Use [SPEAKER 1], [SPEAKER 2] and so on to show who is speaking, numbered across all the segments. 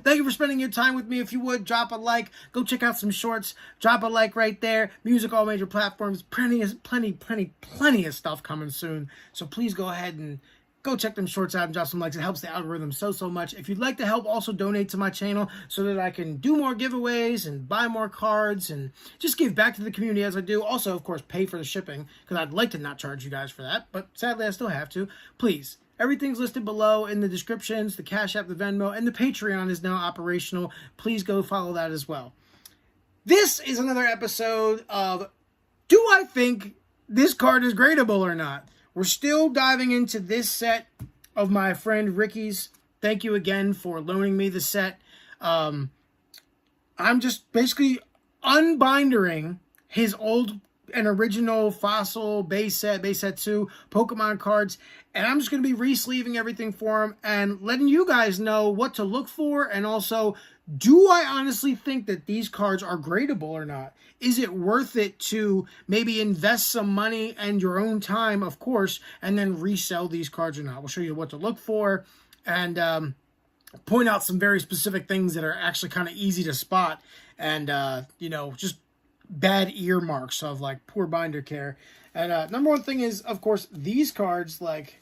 [SPEAKER 1] thank you for spending your time with me. If you would, drop a like. Go check out some shorts. Drop a like right there. Music, all major platforms. Plenty of stuff coming soon. So please go ahead and go check them shorts out and drop some likes. It helps the algorithm so much. If you'd like to help, also donate to my channel so that I can do more giveaways and buy more cards and just give back to the community as I do. Also, of course, pay for the shipping because I'd like to not charge you guys for that, but sadly I still have to. Please, everything's listed below in the descriptions. The Cash App, the Venmo, and the Patreon is now operational. Please go follow that as well. This is another episode of Do I Think This Card is Gradable or Not? We're still diving into this set of my friend Ricky's. Thank you again for loaning me the set. I'm just basically unbindering his old and original Fossil base set 2 Pokemon cards. And I'm just going to be re-sleeving everything for him and letting you guys know what to look for. And also, do I honestly think that these cards are gradable or not? Is it worth it to maybe invest some money and your own time, of course, and then resell these cards or not? We'll show you what to look for and point out some very specific things that are actually kind of easy to spot and, you know, just bad earmarks of like poor binder care. And number one thing is, of course, these cards, like,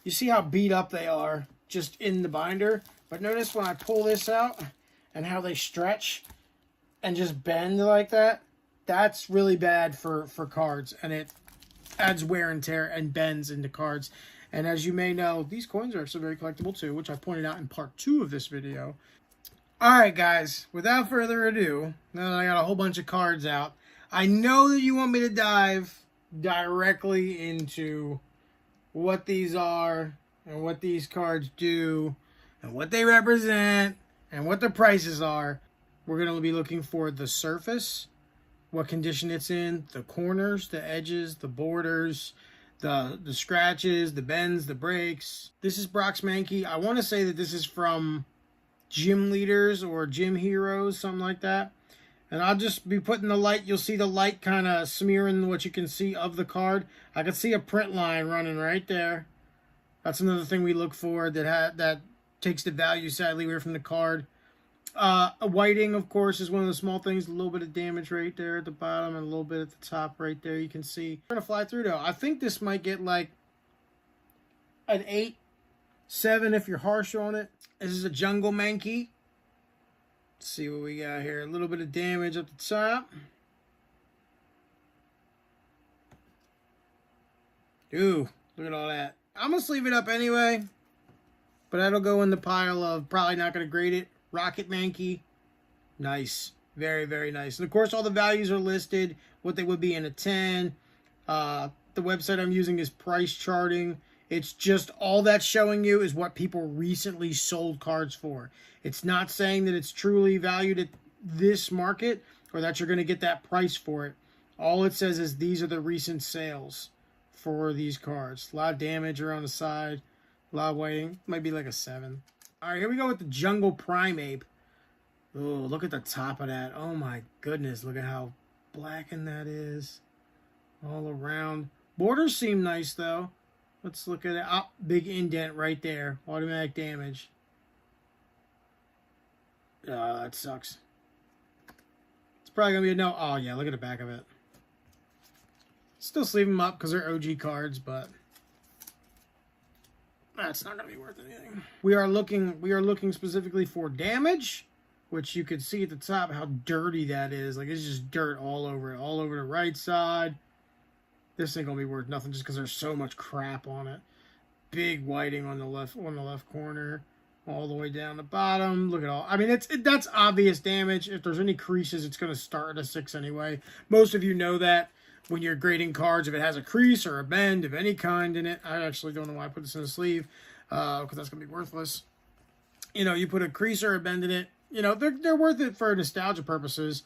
[SPEAKER 1] you see how beat up they are just in the binder. But notice when I pull this out and how they stretch and just bend like that, that's really bad for cards. And it adds wear and tear and bends into cards. And as you may know, these coins are actually very collectible too, which I pointed out in part 2 of this video. Alright guys, without further ado, now that I got a whole bunch of cards out, I know that you want me to dive directly into what these are and what these cards do and what they represent and what the prices are. We're going to be looking for the surface, what condition it's in, the corners, the edges, the borders, the scratches, the bends, the breaks. This is Brock's Mankey. I want to say that this is from Gym Leaders or Gym Heroes, something like that. And I'll just be putting the light. You'll see the light kind of smearing what you can see of the card. I can see a print line running right there. That's another thing we look for that takes the value, sadly, away from the card. A whiting, of course, is one of the small things. A little bit of damage right there at the bottom and a little bit at the top right there. You can see. We're going to fly through, though. I think this might get like an 8, 7 if you're harsh on it. This is a Jungle Mankey. Let's see what we got here. A little bit of damage at the top. Ooh, look at all that. I'm going to sleeve it up anyway. But that'll go in the pile of probably not going to grade it. Rocket Mankey. Nice. Very, very nice. And of course, all the values are listed. What they would be in a 10. The website I'm using is Price Charting. It's just all that's showing you is what people recently sold cards for. It's not saying that it's truly valued at this market or that you're going to get that price for it. All it says is these are the recent sales for these cards. A lot of damage around the side. A lot of whiting. Might be like a 7. All right, here we go with the Jungle Primeape. Oh, look at the top of that. Oh my goodness. Look at how blackened that is. All around. Borders seem nice though. Let's look at it. Oh, big indent right there. Automatic damage. That sucks. It's probably going to be a no. Oh, yeah. Look at the back of it. Still sleeve them up because they're OG cards, but that's not going to be worth anything. We are looking specifically for damage, which you can see at the top how dirty that is. Like, it's just dirt all over it. All over the right side. This ain't gonna be worth nothing just because there's so much crap on it. Big whiting on the left corner, all the way down the bottom. Look at all. I mean, that's obvious damage. If there's any creases, it's gonna start at a 6 anyway. Most of you know that when you're grading cards, if it has a crease or a bend of any kind in it. I actually don't know why I put this in the sleeve because that's gonna be worthless. You know, you put a crease or a bend in it. You know, they're worth it for nostalgia purposes.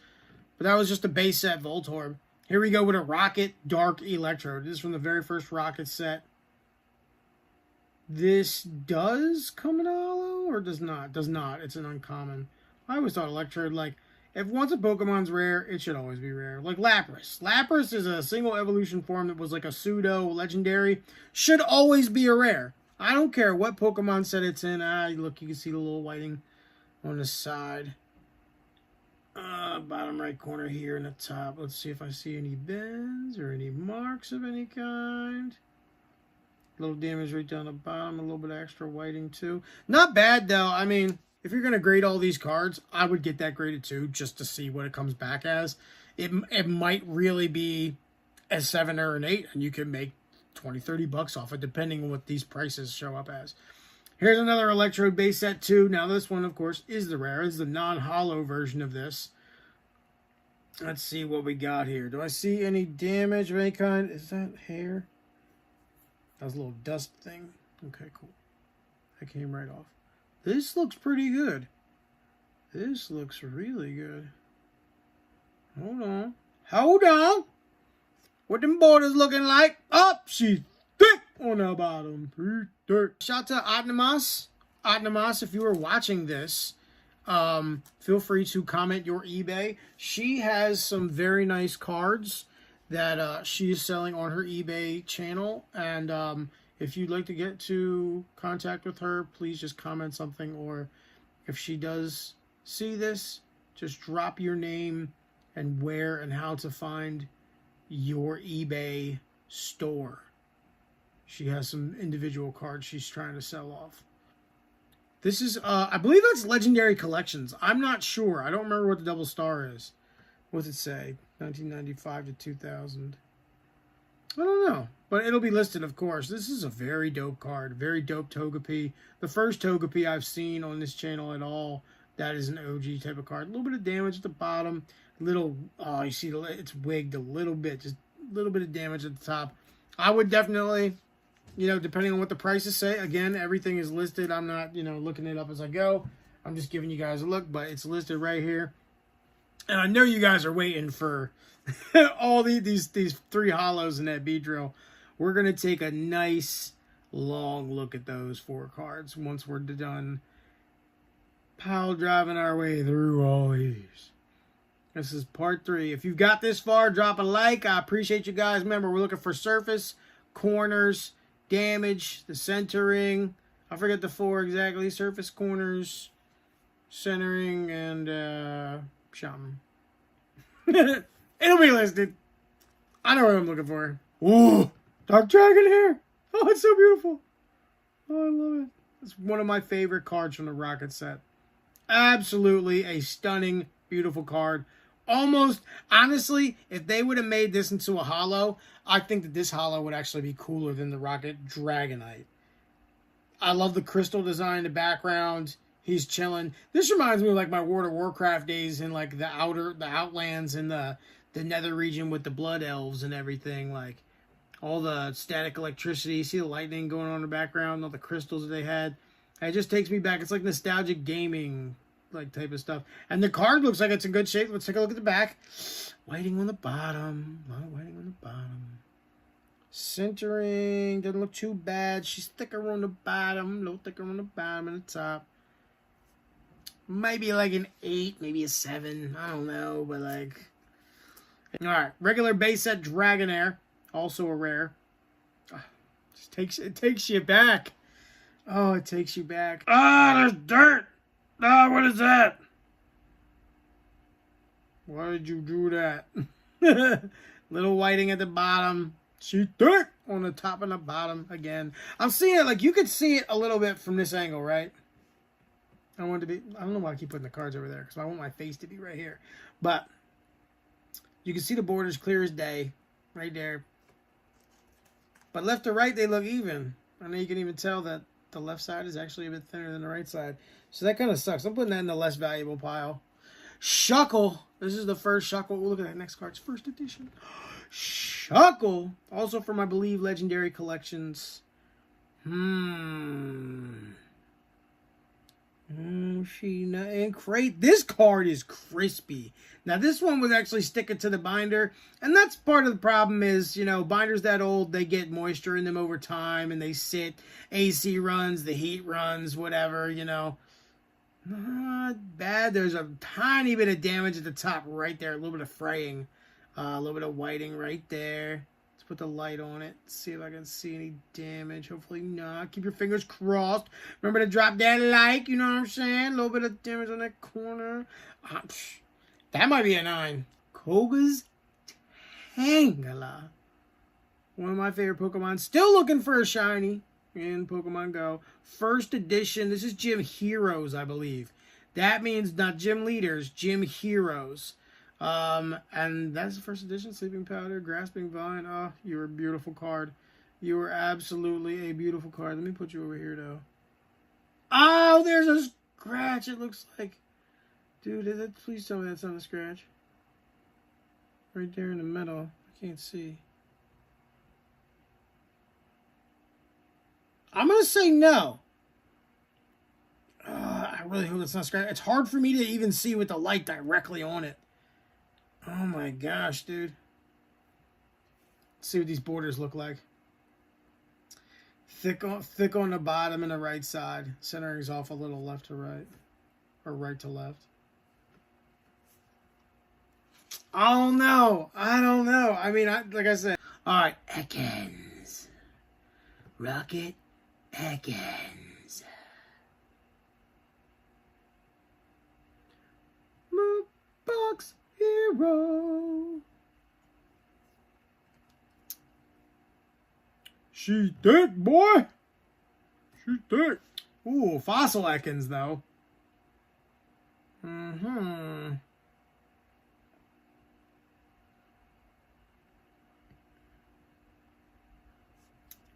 [SPEAKER 1] But that was just a base set Voltorb. Here we go with a Rocket Dark Electrode. This is from the very first Rocket set. This does come in hollow or does not? Does not. It's an uncommon. I always thought Electrode, like, if once a Pokemon's rare, it should always be rare. Like Lapras. Lapras is a single evolution form that was like a pseudo legendary. Should always be a rare. I don't care what Pokemon set it's in. Look, you can see the little whiting on the side. Bottom right corner here in the top. Let's see if I see any bends or any marks of any kind. Little damage right down the bottom. A little bit of extra whiting too. Not bad though. I mean, if you're going to grade all these cards, I would get that graded too, just to see what it comes back as. It might really be a 7 or an 8, and you can make 20-30 bucks off it, depending on what these prices show up as. Here's another Electrode base set too. Now this one, of course, is the rare. It's the non-hollow version of this. Let's see what we got here. Do I see any damage of any kind? Is that hair? That was a little dust thing. Okay, cool. That came right off. This looks pretty good. This looks really good. Hold on. Hold on. What them borders looking like? Up, she's thick on the bottom. Shout out to Otnamas. Otnamas, if you were watching this, feel free to comment your eBay. She has some very nice cards that she is selling on her eBay channel. And if you'd like to get to contact with her, please just comment something. Or if she does see this, just drop your name and where and how to find your eBay store. She has some individual cards she's trying to sell off. This is, I believe that's Legendary Collections. I'm not sure. I don't remember what the double star is. What's it say? 1995 to 2000. I don't know. But it'll be listed, of course. This is a very dope card. Very dope Togepi. The first Togepi I've seen on this channel at all. That is an OG type of card. A little bit of damage at the bottom. Little, oh, you see it's wigged a little bit. Just a little bit of damage at the top. I would definitely, you know, depending on what the prices say. Again, everything is listed. I'm not, you know, looking it up as I go. I'm just giving you guys a look, but it's listed right here. And I know you guys are waiting for all these 3 hollows in that Beedrill. We're going to take a nice long look at those 4 cards once we're done pile driving our way through all these. This is part 3. If you've got this far, drop a like. I appreciate you guys. Remember, we're looking for surface, corners, damage, the centering. I forget the 4 exactly. Surface, corners, centering, and something. It'll be listed. I know what I'm looking for. Ooh, Dark Dragon hair. Oh, it's so beautiful. Oh, I love it. It's one of my favorite cards from the Rocket set. Absolutely a stunning, beautiful card. Almost, honestly, if they would have made this into a hollow, I think that this hollow would actually be cooler than the Rocket Dragonite. I love the crystal design in the background. He's chilling. This reminds me of like my World of Warcraft days in like the Outlands and the Nether region with the Blood Elves and everything. Like all the static electricity. See the lightning going on in the background, all the crystals that they had. It just takes me back. It's like nostalgic gaming like type of stuff. And the card looks like it's in good shape. Let's take a look at the back. Whiting on the bottom. A lot of whiting on the bottom. Centering. Doesn't look too bad. She's thicker on the bottom. A little thicker on the bottom and the top. Maybe like an 8, maybe a 7. I don't know, but like... Alright, regular base set Dragonair. Also a rare. It takes you back. Oh, it takes you back. Ah, there's dirt! Ah, what is that? Why did you do that? Little whiting at the bottom. She dirt on the top and the bottom again. I'm seeing it, like, you could see it a little bit from this angle, right? I don't know why I keep putting the cards over there, because I want my face to be right here. But you can see the borders clear as day, right there. But left to right, they look even. I know you can even tell that the left side is actually a bit thinner than the right side. So that kind of sucks. I'm putting that in the less valuable pile. Shuckle. This is the first Shuckle. Oh, look at that next card. It's first edition. Shuckle. Also from, I believe, Legendary Collections. And crate. This card is crispy. Now, this one was actually sticking to the binder. And that's part of the problem is, you know, binders that old, they get moisture in them over time. And they sit. AC runs, the heat runs, whatever, you know. Not bad. There's a tiny bit of damage at the top right there. A little bit of fraying. A little bit of whiting right there. Let's put the light on it. See if I can see any damage. Hopefully not. Keep your fingers crossed. Remember to drop that like. You know what I'm saying? A little bit of damage on that corner. That might be a 9. Koga's Tangela. One of my favorite Pokemon. Still looking for a shiny in Pokemon Go. First edition. This is Gym Heroes, I believe. That means not Gym Leaders, Gym Heroes. And that's the first edition. Sleeping Powder, Grasping Vine. Oh, you're a beautiful card. You are absolutely a beautiful card. Let me put you over here, though. Oh, there's a scratch, it looks like. Dude, please tell me that's not a scratch. Right there in the middle. I can't see. I'm going to say no. I really hope it's not scratch. It's hard for me to even see with the light directly on it. Oh my gosh, dude. Let's see what these borders look like. Thick on the bottom and the right side. Centering's off a little left to right. Or right to left. I don't know. I don't know. I mean, like I said. Alright, Ekans. Rocket Ekans. Box Hero. She's dead, boy. She's dead. Ooh, Fossil Ekans, though.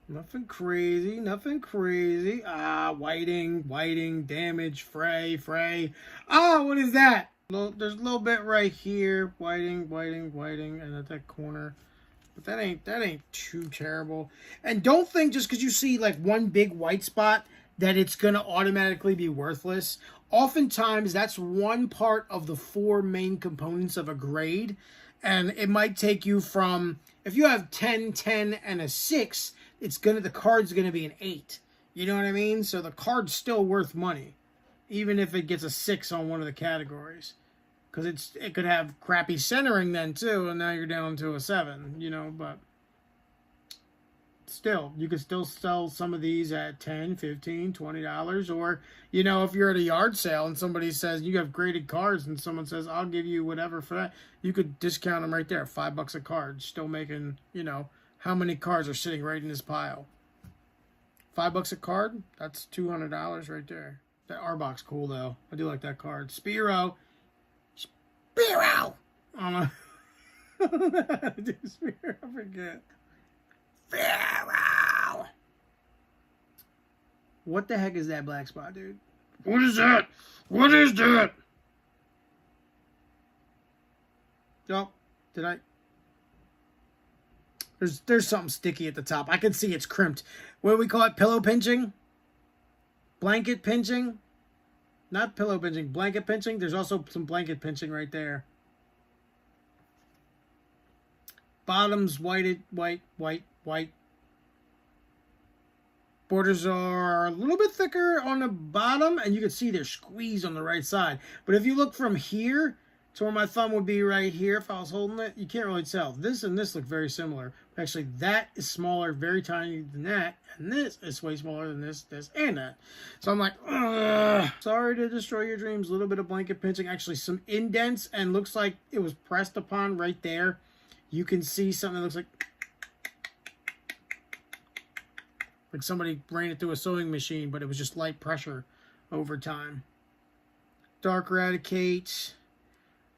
[SPEAKER 1] Nothing crazy, nothing crazy. Whiting, damage, fray. Ah, what is that? There's a little bit right here. Whiting, and at that corner. But that ain't too terrible. And don't think just because you see like one big white spot that it's gonna automatically be worthless. Oftentimes, that's one part of the 4 main components of a grade. And it might take you from, if you have 10, 10, and a 6, the card's gonna be an 8. You know what I mean? So the card's still worth money, even if it gets a 6 on one of the categories, because it could have crappy centering then too, and now you're down to a 7. You know, but still, you could still sell some of these at $10, $15, $20, or you know, if you're at a yard sale and somebody says you have graded cards, and someone says I'll give you whatever for that, you could discount them right there, $5 a card, still making, you know. How many cards are sitting right in this pile? $5 a card? That's $200 right there. That Arbok's cool, though. I do like that card. Spearow. I don't know. I don't know how to do Spearow. I forget. Spearow. What the heck is that black spot, dude? What is that? What is that? Oh, did I... There's something sticky at the top. I can see it's crimped. What do we call it? Pillow pinching? Blanket pinching? Not pillow pinching. Blanket pinching. There's also some blanket pinching right there. Bottoms white. Borders are a little bit thicker on the bottom, and you can see they're squeezed on the right side. But if you look from here to where my thumb would be right here, if I was holding it, you can't really tell. This and this look very similar. Actually, that is smaller, very tiny than that, and this is way smaller than this, and that. So I'm like, ugh. Sorry to destroy your dreams. A little bit of blanket pinching. Actually, some indents, and looks like it was pressed upon right there. You can see something that looks like somebody ran it through a sewing machine, but it was just light pressure over time. Dark Raticate.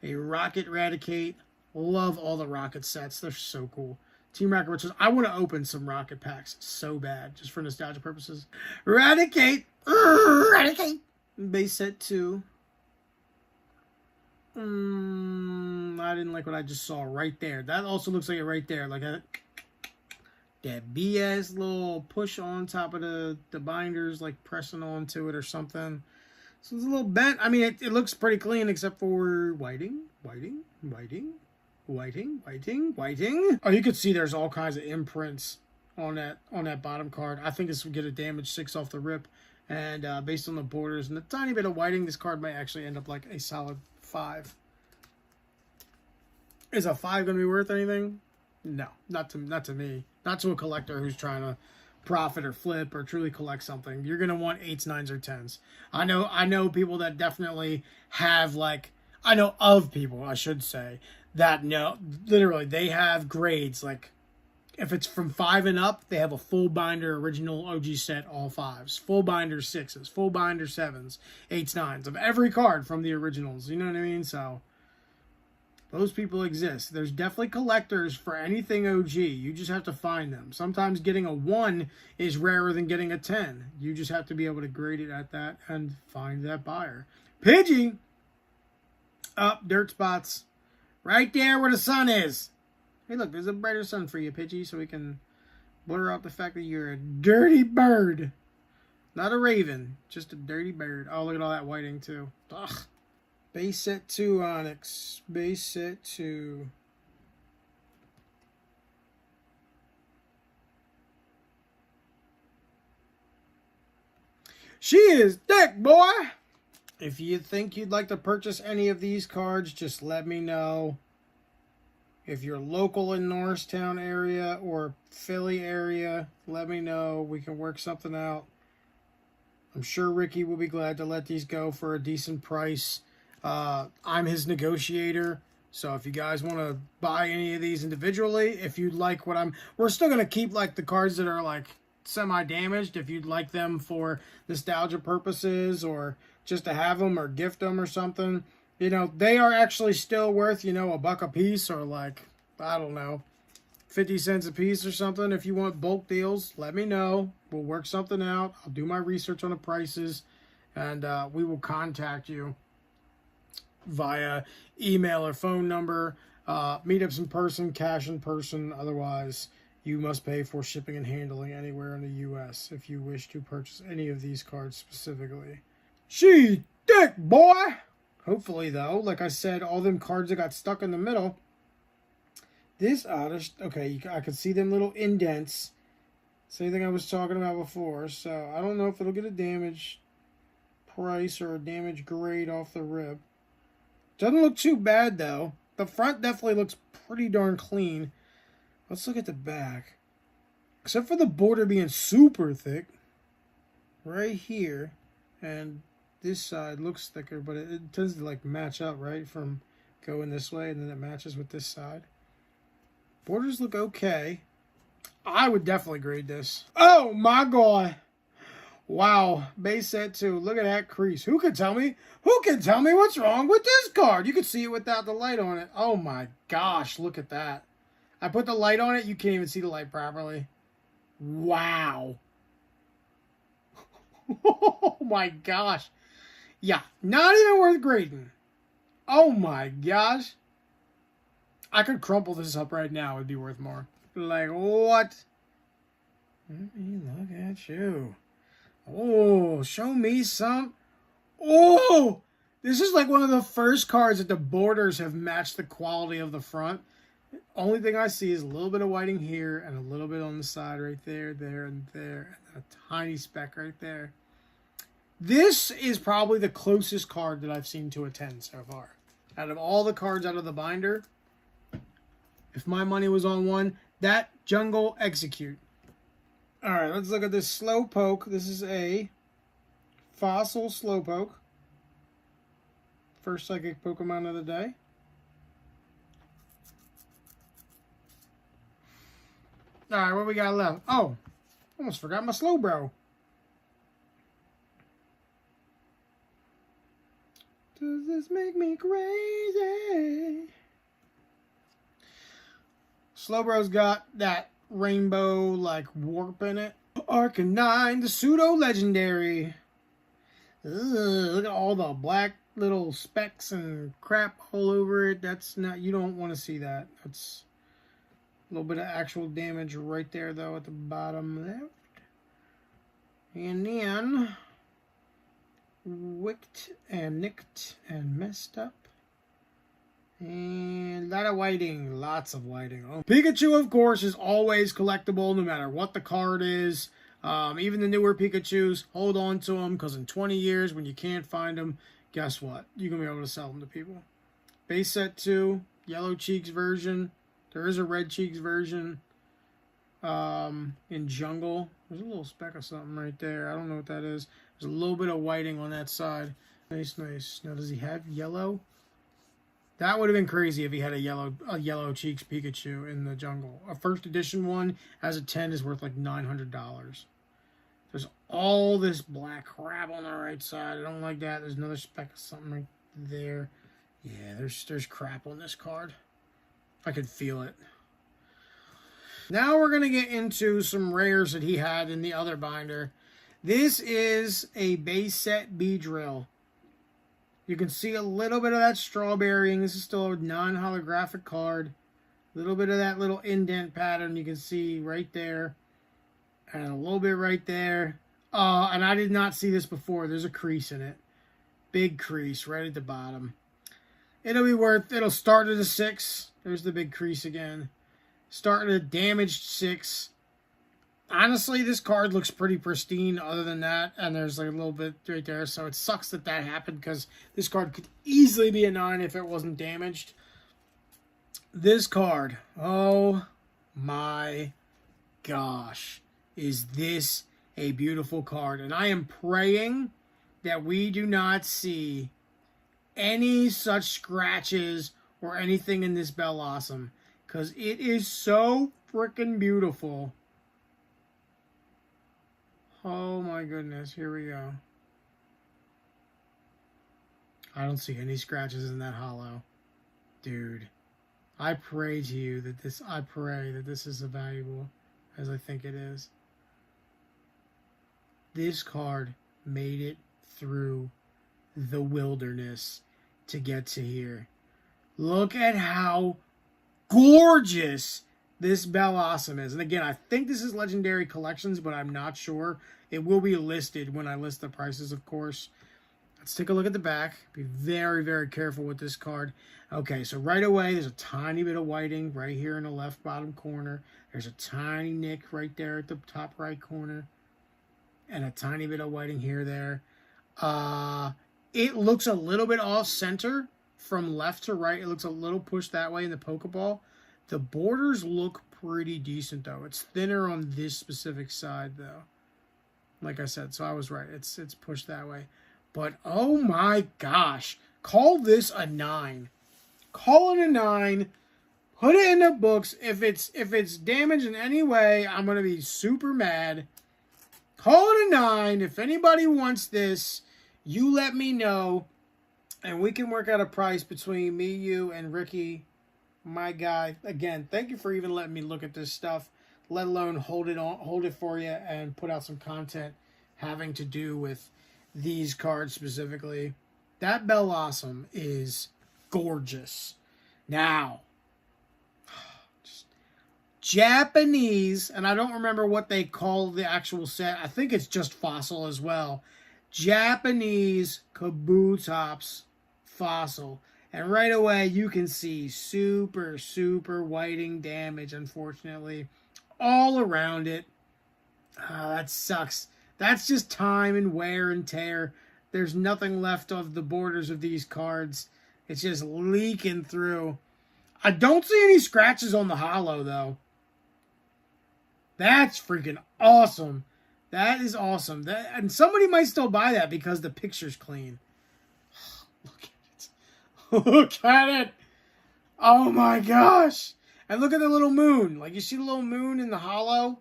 [SPEAKER 1] A Rocket Raticate. Love all the Rocket sets. They're so cool. Team Rocket Riches. I want to open some Rocket packs so bad, just for nostalgia purposes. Raticate. Raticate. Base set 2. I didn't like what I just saw right there. That also looks like it right there. Like that BS little push on top of the binders, like pressing onto it or something. So it's a little bent. I mean, it looks pretty clean except for whiting. Oh, you could see there's all kinds of imprints on that bottom card. I think this would get a damage 6 off the rip. And based on the borders and a tiny bit of whiting, this card might actually end up like a solid 5. Is a 5 going to be worth anything? No, not to me. Not to a collector who's trying to profit or flip or truly collect something. You're gonna want 8s, 9s, or 10s. I know people that definitely have, like, I know of people, I should say, that know literally they have grades, like, if it's from 5 and up, they have a full binder original OG set, all 5s, full binder 6s, full binder 7s, 8s, 9s of every card from the originals. You know what I mean? So those people exist. There's definitely collectors for anything OG. You just have to find them. Sometimes getting a 1 is rarer than getting a 10. You just have to be able to grade it at that and find that buyer. Pidgey! Up, dirt spots. Right there where the sun is. Hey, look, there's a brighter sun for you, Pidgey, so we can blur out the fact that you're a dirty bird. Not a raven, just a dirty bird. Oh, look at all that whiting, too. Ugh. Base set 2, Onyx. Base set 2. She is thick, boy! If you think you'd like to purchase any of these cards, just let me know. If you're local in Norristown area or Philly area, let me know. We can work something out. I'm sure Ricky will be glad to let these go for a decent price. I'm his negotiator. So if you guys want to buy any of these individually, if you'd like we're still going to keep like the cards that are like semi-damaged. If you'd like them for nostalgia purposes or just to have them or gift them or something. You know, they are actually still worth, you know, $1 a piece or like, I don't know, 50 cents a piece or something. If you want bulk deals, let me know. We'll work something out. I'll do my research on the prices and we will contact you via email or phone number. Meetups in person, cash in person. Otherwise, you must pay for shipping and handling anywhere in the U.S. if you wish to purchase any of these cards specifically. She thick, boy! Hopefully, though, like I said, all them cards that got stuck in the middle. This artist, okay, I can see them little indents. Same thing I was talking about before. So, I don't know if it'll get a damage price or a damage grade off the rip. Doesn't look too bad, though. The front definitely looks pretty darn clean. Let's look at the back. Except for the border being super thick. Right here. And this side looks thicker, but it tends to like match up, right? From going this way, and then it matches with this side. Borders look okay. I would definitely grade this. Oh my god. Wow. Base set 2. Look at that crease. Who can tell me? Who can tell me what's wrong with this card? You can see it without the light on it. Oh my gosh. Look at that. I put the light on it. You can't even see the light properly. Wow. Oh my gosh. Yeah, not even worth grading. Oh my gosh. I could crumple this up right now. It'd be worth more. Like, what? Let me look at you. Oh, show me some. Oh, this is like one of the first cards that the borders have matched the quality of the front. Only thing I see is a little bit of whiting here and a little bit on the side right there, there, and there. And a tiny speck right there. This is probably the closest card that I've seen to a 10 so far. Out of all the cards out of the binder, if my money was on one, that Jungle Execute. Alright, let's look at this Slowpoke. This is a Fossil Slowpoke. First Psychic Pokemon of the day. Alright, what we got left? Oh, almost forgot my Slowbro. Does this make me crazy? Slowbro's got that rainbow like warp in it. Arcanine, the pseudo legendary. Look at all the black little specks and crap all over it. That's not, you don't want to see that. That's a little bit of actual damage right there though at the bottom left. And then wicked and nicked and messed up. And a lot of whiting. Lots of whiting. Oh. Pikachu, of course, is always collectible no matter what the card is. Even the newer Pikachus, hold on to them because in 20 years when you can't find them, guess what? You're going to be able to sell them to people. Base set 2, Yellow Cheeks version. There is a Red Cheeks version in Jungle. There's a little speck of something right there. I don't know what that is. There's a little bit of whiting on that side. Nice, nice. Now, does he have yellow? That would have been crazy if he had a yellow Cheeks Pikachu in the Jungle. A first edition one as a 10 is worth like $900. There's all this black crap on the right side. I don't like that. There's another speck of something right there. Yeah, there's crap on this card. I could feel it. Now we're going to get into some rares that he had in the other binder. This is a base set Beedrill. You can see a little bit of that strawberrying. This is still a non-holographic card. A little bit of that little indent pattern you can see right there. And a little bit right there. And I did not see this before. There's a crease in it. Big crease right at the bottom. It'll start at a 6. There's the big crease again. Start at a damaged 6. Honestly, this card looks pretty pristine other than that. And there's like a little bit right there. So it sucks that happened because this card could easily be a 9 if it wasn't damaged. This card. Oh my gosh. Is this a beautiful card? And I am praying that we do not see any such scratches or anything in this Bellossom. Because it is so freaking beautiful. Oh my goodness, here we go. I don't see any scratches in that holo. Dude, I pray to you that this is as valuable as I think it is. This card made it through the wilderness to get to here. Look at how gorgeous this Bellossom is. And again, I think this is Legendary Collections, but I'm not sure. It will be listed when I list the prices, of course. Let's take a look at the back. Be very, very careful with this card. Okay, so right away, there's a tiny bit of whiting right here in the left bottom corner. There's a tiny nick right there at the top right corner. And a tiny bit of whiting here, there. It looks a little bit off center from left to right. It looks a little pushed that way in the Pokeball. The borders look pretty decent, though. It's thinner on this specific side, though. Like I said, so I was right. It's pushed that way. But, oh my gosh. Call this a 9. Call it a 9. Put it in the books. If it's damaged in any way, I'm going to be super mad. Call it a 9. If anybody wants this, you let me know. And we can work out a price between me, you, and Ricky, my guy. Again, thank you for even letting me look at this stuff, let alone hold it for you and put out some content having to do with these cards specifically. That Bellossom is gorgeous. Now, Japanese, and I don't remember what they call the actual set. I think it's just Fossil as well. Japanese Kabutops Fossil. And right away, you can see super, super whiting damage, unfortunately, all around it. That sucks. That's just time and wear and tear. There's nothing left of the borders of these cards. It's just leaking through. I don't see any scratches on the holo, though. That's freaking awesome. That is awesome. And somebody might still buy that because the picture's clean. Look at it. Look at it. Oh my gosh. And look at the little moon. Like, you see the little moon in the holo?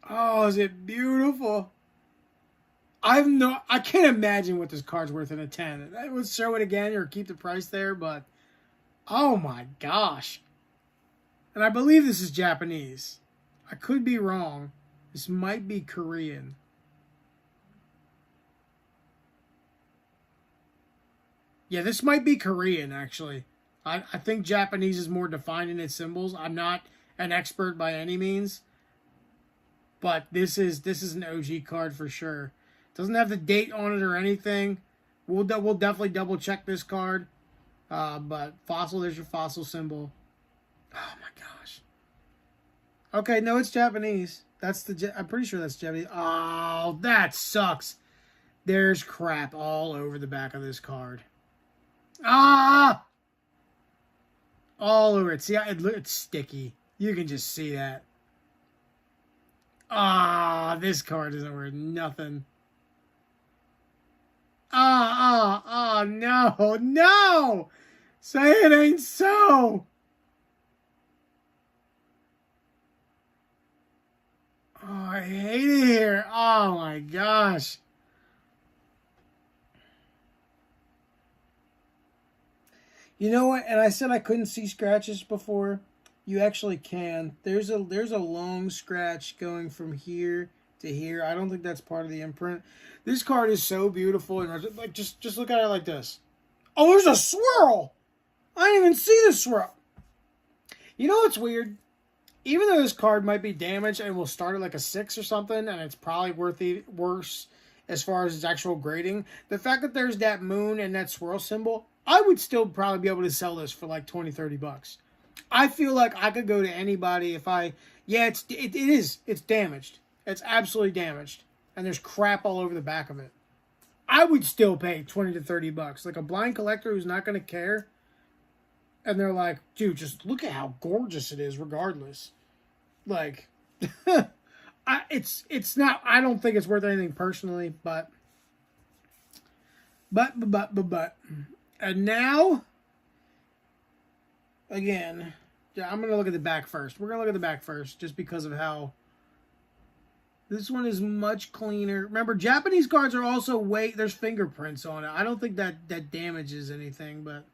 [SPEAKER 1] Oh, is it beautiful? I can't imagine what this card's worth in a 10. I would show it again or keep the price there, but oh my gosh. And I believe this is Japanese. I could be wrong. This might be Korean. Yeah, this might be Korean, actually. I think Japanese is more defined in its symbols. I'm not an expert by any means. But this is an OG card for sure. Doesn't have the date on it or anything. We'll definitely double check this card. But Fossil, there's your Fossil symbol. Oh my gosh. Okay, no, it's Japanese. I'm pretty sure that's Japanese. Oh, that sucks. There's crap all over the back of this card. Ah! All over it. See, it's sticky. You can just see that. Ah, this card isn't worth nothing. No, no! Say it ain't so! Oh, I hate it here. Oh my gosh. You know what? And I said I couldn't see scratches before. You actually can. There's a long scratch going from here to here. I don't think that's part of the imprint. This card is so beautiful, and like just look at it like this. Oh, there's a swirl. I didn't even see the swirl. You know what's weird? Even though this card might be damaged and will start at like a 6 or something, and it's probably worse as far as its actual grading, the fact that there's that moon and that swirl symbol, I would still probably be able to sell this for like 20, 30 bucks. I feel like I could go to anybody if it is. It's damaged. It's absolutely damaged. And there's crap all over the back of it. I would still pay 20 to 30 bucks. Like a blind collector who's not going to care. And they're like, dude, just look at how gorgeous it is regardless. Like, it's not, I don't think it's worth anything personally, but. And now, again, I'm going to look at the back first. We're going to look at the back first just because of how this one is much cleaner. Remember, Japanese cards are also there's fingerprints on it. I don't think that damages anything, but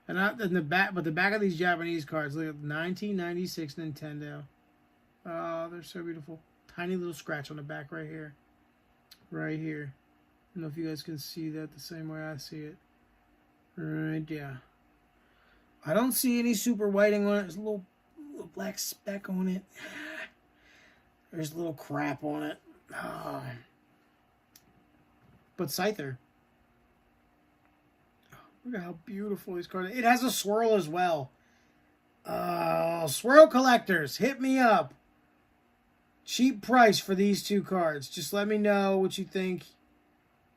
[SPEAKER 1] the back of these Japanese cards, look at 1996 Nintendo. Oh, they're so beautiful. Tiny little scratch on the back right here. Right here. I don't know if you guys can see that the same way I see it. Right, yeah. I don't see any super whiting on it. There's a little black speck on it. There's a little crap on it. Oh. But Scyther. Look at how beautiful these cards are. It has a swirl as well. Swirl collectors, hit me up. Cheap price for these two cards. Just let me know what you think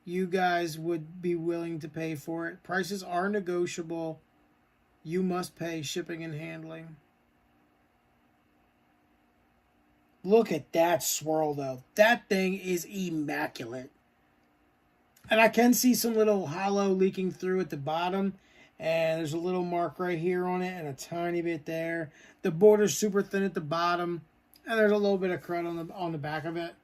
[SPEAKER 1] you guys would be willing to pay for it. Prices are negotiable. You must pay shipping and handling. Look at that swirl, though. That thing is immaculate. And I can see some little hollow leaking through at the bottom. And there's a little mark right here on it and a tiny bit there. The border's super thin at the bottom. And there's a little bit of crud on the back of it.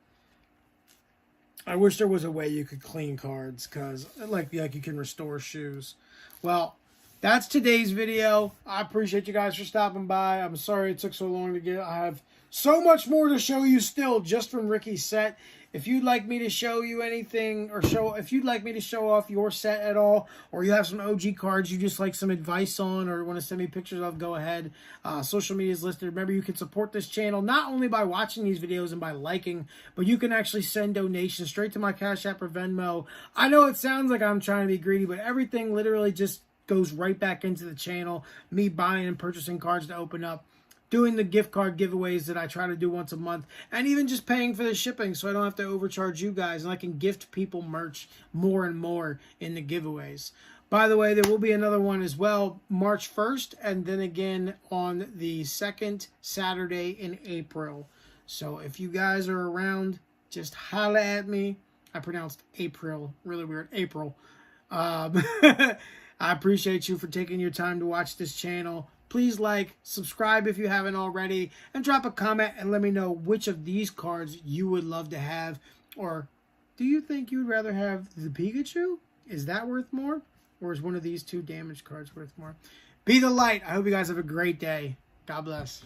[SPEAKER 1] I wish there was a way you could clean cards, because like you can restore shoes. Well, that's today's video. I appreciate you guys for stopping by. I'm sorry it took so long to get. I have so much more to show you still just from Ricky's set. If you'd like me to show you anything, or if you'd like me to show off your set at all, or you have some OG cards you just like some advice on, or want to send me pictures of, go ahead. Social media is listed. Remember, you can support this channel not only by watching these videos and by liking, but you can actually send donations straight to my Cash App or Venmo. I know it sounds like I'm trying to be greedy, but everything literally just goes right back into the channel. Me buying and purchasing cards to open up, doing the gift card giveaways that I try to do once a month, and even just paying for the shipping so I don't have to overcharge you guys, and I can gift people merch more and more in the giveaways. By the way, there will be another one as well, March 1st, and then again on the second Saturday in April. So if you guys are around, just holla at me. I pronounced April, really weird, April. I appreciate you for taking your time to watch this channel. Please like, subscribe if you haven't already, and drop a comment and let me know which of these cards you would love to have. Or do you think you'd rather have the Pikachu? Is that worth more? Or is one of these two damaged cards worth more? Be the light. I hope you guys have a great day. God bless.